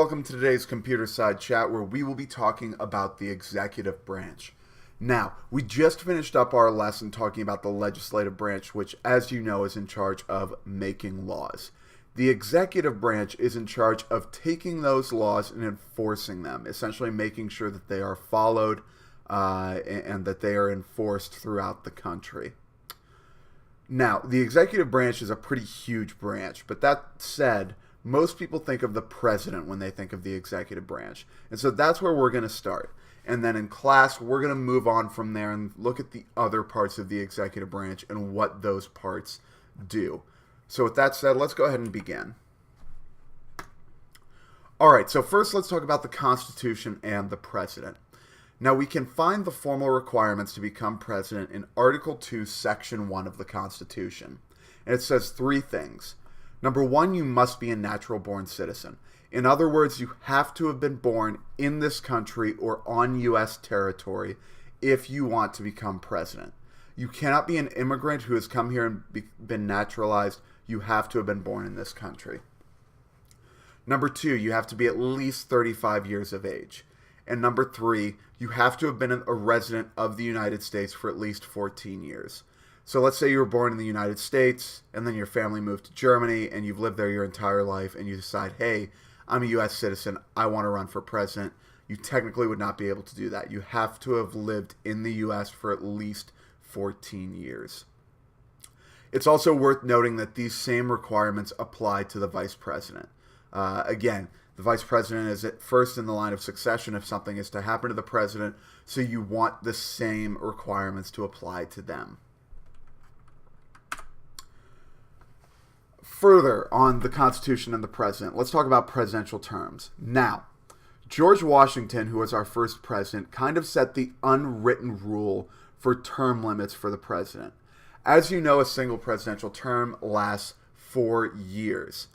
welcome to today's Computer Side Chat, where we will be talking about the executive branch. Now, we just finished up our lesson talking about the legislative branch, which, as you know, is in charge of making laws. The executive branch is in charge of taking those laws and enforcing them, essentially making sure that they are followed and that they are enforced throughout the country. Now, the executive branch is a pretty huge branch, but that said, most people think of the president when they think of the executive branch. And so that's where we're going to start. And then in class, we're going to move on from there and look at the other parts of the executive branch and what those parts do. So with that said, let's go ahead and begin. All right, so first let's talk about the Constitution and the president. Now, we can find the formal requirements to become president in Article 2, Section 1 of the Constitution. And it says three things. Number one, you must be a natural-born citizen. In other words, you have to have been born in this country or on U.S. territory if you want to become president. You cannot be an immigrant who has come here and been naturalized. You have to have been born in this country. Number two, you have to be at least 35 years of age. And number three, you have to have been a resident of the United States for at least 14 years. So let's say you were born in the United States, and then your family moved to Germany, and you've lived there your entire life, and you decide, hey, I'm a U.S. citizen, I want to run for president. You technically would not be able to do that. You have to have lived in the U.S. for at least 14 years. It's also worth noting that these same requirements apply to the vice president. Again, the vice president is at first in the line of succession if something is to happen to the president, so you want the same requirements to apply to them. Further on the Constitution and the president, let's talk about presidential terms. Now, George Washington, who was our first president, kind of set the unwritten rule for term limits for the president. As you know, a single presidential term lasts 4 years.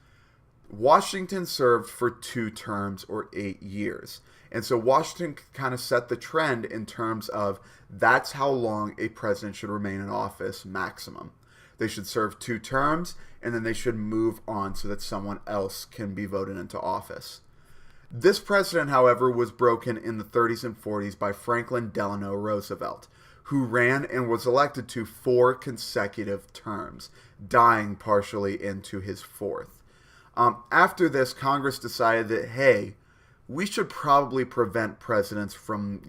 Washington served for 2 terms or 8 years. And so Washington kind of set the trend in terms of that's how long a president should remain in office maximum. They should serve 2 terms, and then they should move on so that someone else can be voted into office. This precedent, however, was broken in the 30s and 40s by Franklin Delano Roosevelt, who ran and was elected to 4 consecutive terms, dying partially into his 4th. After this, Congress decided that, hey, we should probably prevent presidents from,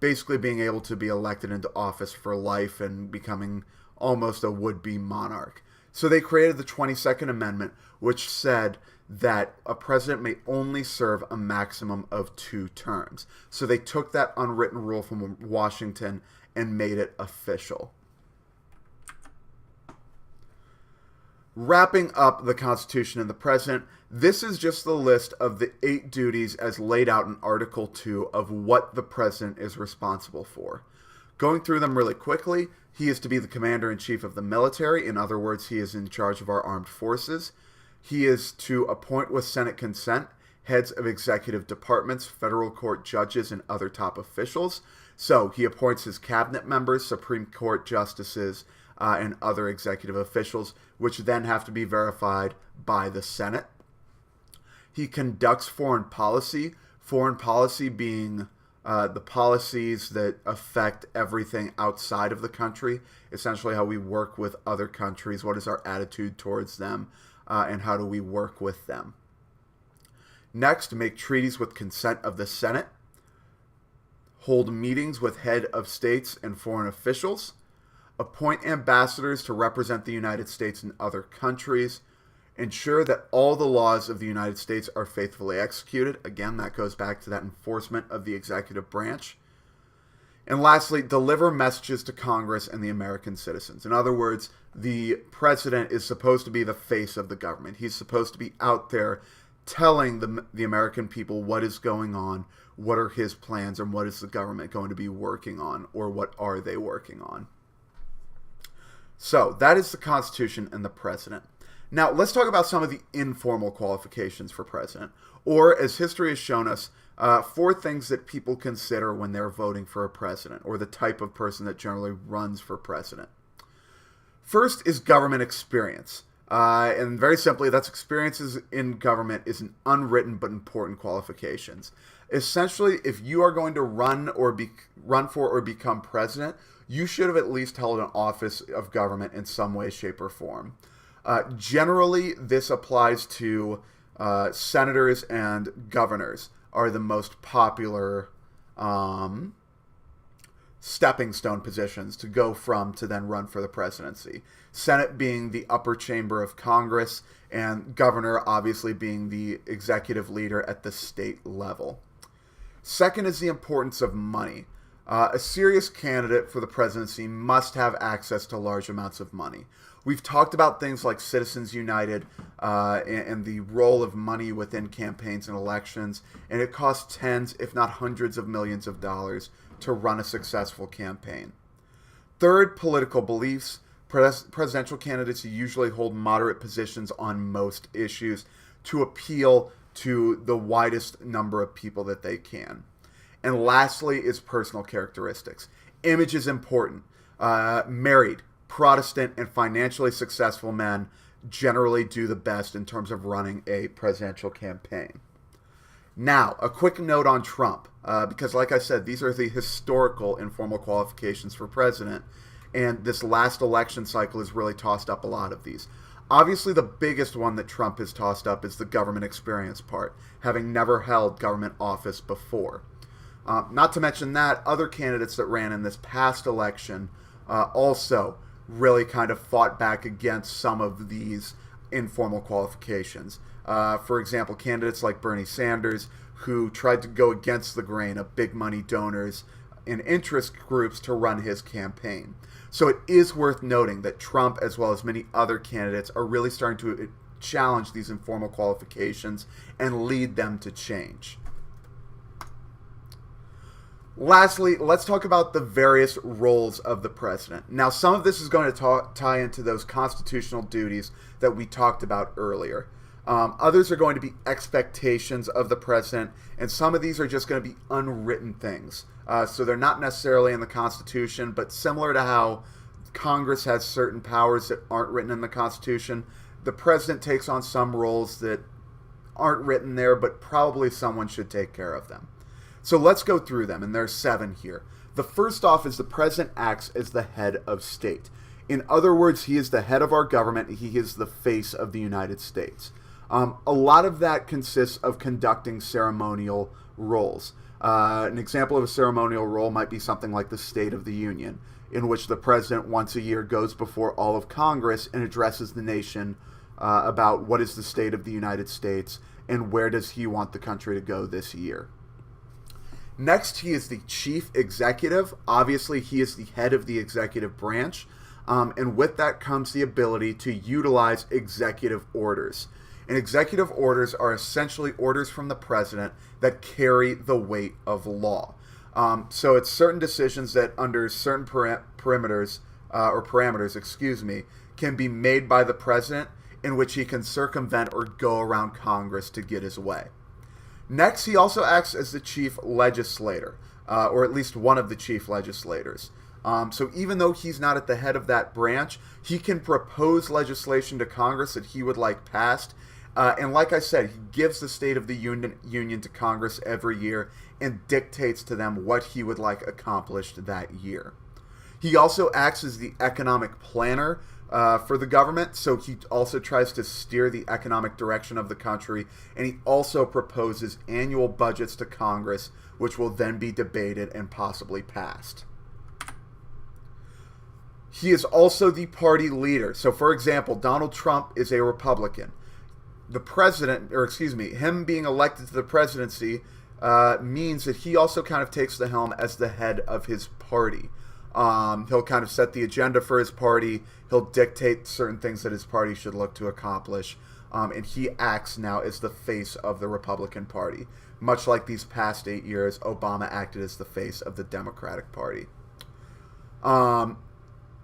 basically being able to be elected into office for life and becoming almost a would-be monarch. So they created the 22nd Amendment, which said that a president may only serve a maximum of 2 terms. So they took that unwritten rule from Washington and made it official. Wrapping up the Constitution and the President, this is just the list of the 8 duties as laid out in Article 2 of what the President is responsible for. Going through them really quickly, he is to be the commander-in-chief of the military. In other words, he is in charge of our armed forces. He is to appoint with Senate consent heads of executive departments, federal court judges, and other top officials. So he appoints his cabinet members, Supreme Court justices, and other executive officials, which then have to be verified by the Senate. He conducts foreign policy being the policies that affect everything outside of the country, essentially how we work with other countries, what is our attitude towards them, and how do we work with them. Next, make treaties with consent of the Senate, hold meetings with head of states and foreign officials, appoint ambassadors to represent the United States in other countries, ensure that all the laws of the United States are faithfully executed. Again, that goes back to that enforcement of the executive branch. And lastly, deliver messages to Congress and the American citizens. In other words, the president is supposed to be the face of the government. He's supposed to be out there telling the American people what is going on, what are his plans, and what is the government going to be working on, or what are they working on. So that is the Constitution and the president. Now, let's talk about some of the informal qualifications for president, or as history has shown us, 4 things that people consider when they're voting for a president, or the type of person that generally runs for president. First is government experience. And very simply, that's experiences in government is an unwritten but important qualifications. Essentially, if you are going to run for or become president, you should have at least held an office of government in some way, shape, or form. Generally, this applies to senators and governors are the most popular stepping stone positions to go from to then run for the presidency. Senate being the upper chamber of Congress, and governor obviously being the executive leader at the state level. Second is the importance of money. A serious candidate for the presidency must have access to large amounts of money. We've talked about things like Citizens United and the role of money within campaigns and elections, and it costs tens, if not hundreds of millions of dollars to run a successful campaign. Third, political beliefs. Presidential candidates usually hold moderate positions on most issues to appeal to the widest number of people that they can. And lastly is personal characteristics. Image is important. Married, Protestant, and financially successful men generally do the best in terms of running a presidential campaign. Now, a quick note on Trump, because like I said, these are the historical informal qualifications for president, and this last election cycle has really tossed up a lot of these. Obviously, the biggest one that Trump has tossed up is the government experience part, having never held government office before. Not to mention that, other candidates that ran in this past election also really kind of fought back against some of these informal qualifications. For example, candidates like Bernie Sanders, who tried to go against the grain of big money donors and interest groups to run his campaign. So it is worth noting that Trump, as well as many other candidates, are really starting to challenge these informal qualifications and lead them to change. Lastly, let's talk about the various roles of the president. Now, some of this is going to tie into those constitutional duties that we talked about earlier. Others are going to be expectations of the president, and some of these are just going to be unwritten things. So they're not necessarily in the Constitution, but similar to how Congress has certain powers that aren't written in the Constitution, the president takes on some roles that aren't written there, but probably someone should take care of them. So let's go through them, and there's 7 here. The first off is the president acts as the head of state. In other words, he is the head of our government. He is the face of the United States. A lot of that consists of conducting ceremonial roles. An example of a ceremonial role might be something like the State of the Union, in which the president once a year goes before all of Congress and addresses the nation about what is the state of the United States and where does he want the country to go this year. Next, he is the chief executive. Obviously, he is the head of the executive branch, and with that comes the ability to utilize executive orders. And executive orders are essentially orders from the president that carry the weight of law. So it's certain decisions that under certain parameters, can be made by the president in which he can circumvent or go around Congress to get his way. Next, he also acts as the chief legislator, or at least one of the chief legislators. So even though he's not at the head of that branch, he can propose legislation to Congress that he would like passed. And like I said, he gives the State of the Union to Congress every year and dictates to them what he would like accomplished that year. He also acts as the economic planner for the government, so he also tries to steer the economic direction of the country, and he also proposes annual budgets to Congress, which will then be debated and possibly passed. He is also the party leader. So, for example, Donald Trump is a Republican. Him being elected to the presidency means that he also kind of takes the helm as the head of his party. He'll kind of set the agenda for his party. He'll dictate certain things that his party should look to accomplish. And he acts now as the face of the Republican Party. Much like these past 8 years, Obama acted as the face of the Democratic Party.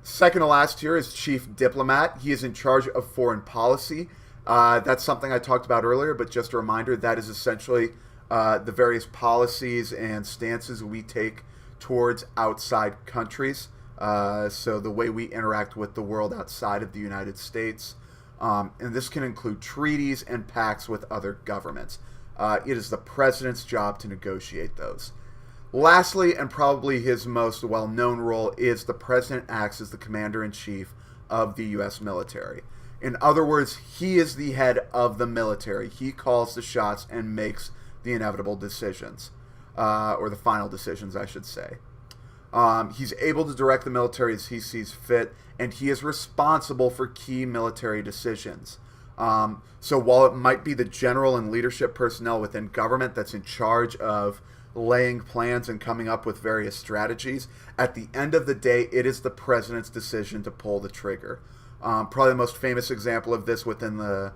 Second to last here is chief diplomat. He is in charge of foreign policy. That's something I talked about earlier, but just a reminder, that is essentially the various policies and stances we take towards outside countries. So the way we interact with the world outside of the United States. And this can include treaties and pacts with other governments. It is the president's job to negotiate those. Lastly, and probably his most well-known role, is the president acts as the commander-in-chief of the U.S. military. In other words, he is the head of the military. He calls the shots and makes the inevitable decisions, or the final decisions, I should say. He's able to direct the military as he sees fit, and he is responsible for key military decisions. So while it might be the general and leadership personnel within government that's in charge of laying plans and coming up with various strategies, at the end of the day, it is the president's decision to pull the trigger. Probably the most famous example of this within the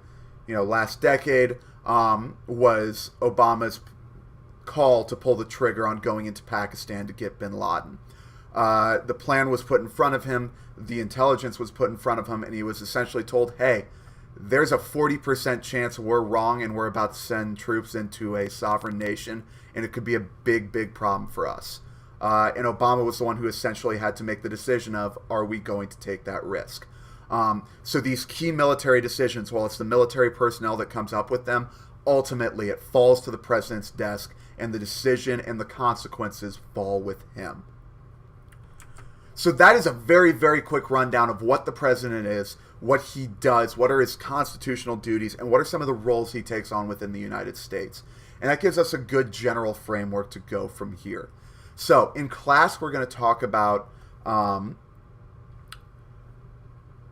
last decade was Obama's call to pull the trigger on going into Pakistan to get bin Laden. The plan was put in front of him, the intelligence was put in front of him, and he was essentially told, hey, there's a 40% chance we're wrong and we're about to send troops into a sovereign nation, and it could be a big, big problem for us. And Obama was the one who essentially had to make the decision of, are we going to take that risk? So these key military decisions, while it's the military personnel that comes up with them, ultimately it falls to the president's desk, and the decision and the consequences fall with him. So that is a very, very quick rundown of what the president is, what he does, what are his constitutional duties, and what are some of the roles he takes on within the United States. And that gives us a good general framework to go from here. So in class, we're going to talk about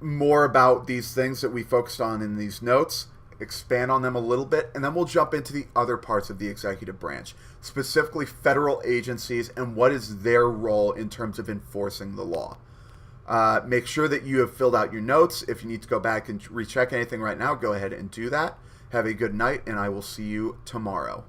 more about these things that we focused on in these notes, expand on them a little bit, and then we'll jump into the other parts of the executive branch, specifically federal agencies and what is their role in terms of enforcing the law. Make sure that you have filled out your notes. If you need to go back and recheck anything right now, go ahead and do that. Have a good night, and I will see you tomorrow.